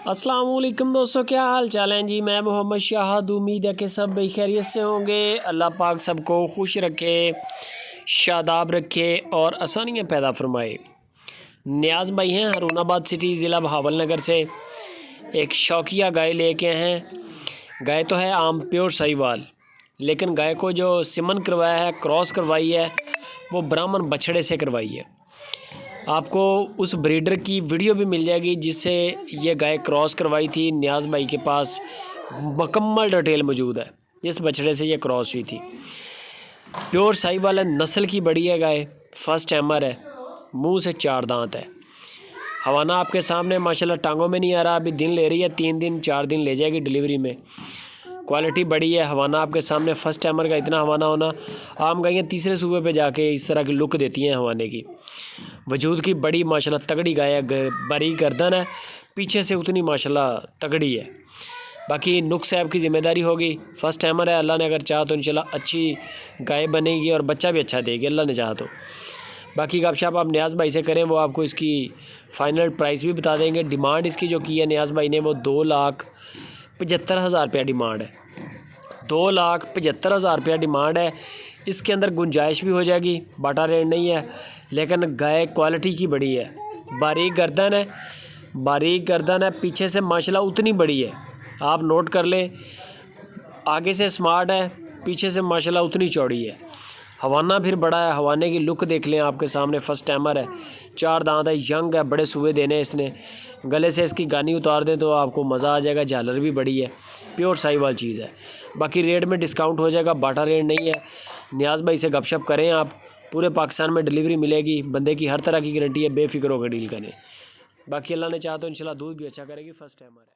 अस्सलाम वालेकुम दोस्तों, क्या हाल चाल हैं जी। मैं मोहम्मद शाहद, उम्मीद है कि सब खैरियत से होंगे। अल्लाह पाक सबको खुश रखे, शादाब रखे और आसानियाँ पैदा फरमाए। नियाज़ भाई हैं हरूनाबाद सिटी ज़िला बहावल नगर से। एक शौकिया गाय लेके हैं। गाय तो है आम प्योर साहिवाल, लेकिन गाय को जो सिमन करवाया है, क्रॉस करवाई है, वो ब्राह्मण बछड़े से करवाई है। आपको उस ब्रीडर की वीडियो भी मिल जाएगी जिससे ये गाय क्रॉस करवाई थी। नियाज़ भाई के पास मुकम्मल डिटेल मौजूद है जिस बछड़े से ये क्रॉस हुई थी। प्योर साहिवाल नस्ल की बड़ी है गाय, फर्स्ट टाइमर है, मुंह से 4 दांत है। हवाना आपके सामने माशाल्लाह टांगों में नहीं आ रहा, अभी दिन ले रही है, 3 दिन 4 दिन ले जाएगी डिलीवरी में। क्वालिटी बड़ी है। हवाना आपके सामने फर्स्ट टाइमर का इतना हवाना होना, आम गायें तीसरे सूबे पे जाके इस तरह की लुक देती हैं हवाने की। वजूद की बड़ी माशाल्लाह तगड़ी गाय है, बारीक गर्दन है, पीछे से उतनी माशाल्लाह तगड़ी है। बाकी नुक साहब की ज़िम्मेदारी होगी। फर्स्ट टाइमर है, अल्लाह ने अगर चाहा तो इंशाल्लाह अच्छी गाय बनेगी और बच्चा भी अच्छा देगी, अल्लाह ने चाहा तो। बाकी गपशप आप नियाज़ भाई से करें, वो आपको इसकी फ़ाइनल प्राइस भी बता देंगे। डिमांड इसकी जो की है नियाज़ भाई ने, वो 2,75,000 रुपया डिमांड है। 2,75,000 रुपया डिमांड है। इसके अंदर गुंजाइश भी हो जाएगी, बाटा रेट नहीं है, लेकिन गाय क्वालिटी की बड़ी है। बारीक गर्दन है, बारीक गर्दन है, पीछे से माशाल्लाह उतनी बड़ी है, आप नोट कर लें। आगे से स्मार्ट है, पीछे से माशाल्लाह उतनी चौड़ी है। हवाना फिर बड़ा है, हवाने की लुक देख लें, आपके सामने फर्स्ट टाइमर है, 4 दांत है, यंग है, बड़े सूबे देने इसने। गले से इसकी गानी उतार दें तो आपको मज़ा आ जाएगा। झालर भी बड़ी है, प्योर साहिवाल चीज़ है। बाकी रेट में डिस्काउंट हो जाएगा, बाटा रेट नहीं है। नियाज़ भाई से गपशप करें आप, पूरे पाकिस्तान में डिलीवरी मिलेगी, बंदे की हर तरह की गारंटी है, बेफिक्र होकर डील करें। बाकी अल्लाह ने चाहा तो इंशाल्लाह दूध भी अच्छा करेगी, फर्स्ट टाइमर है।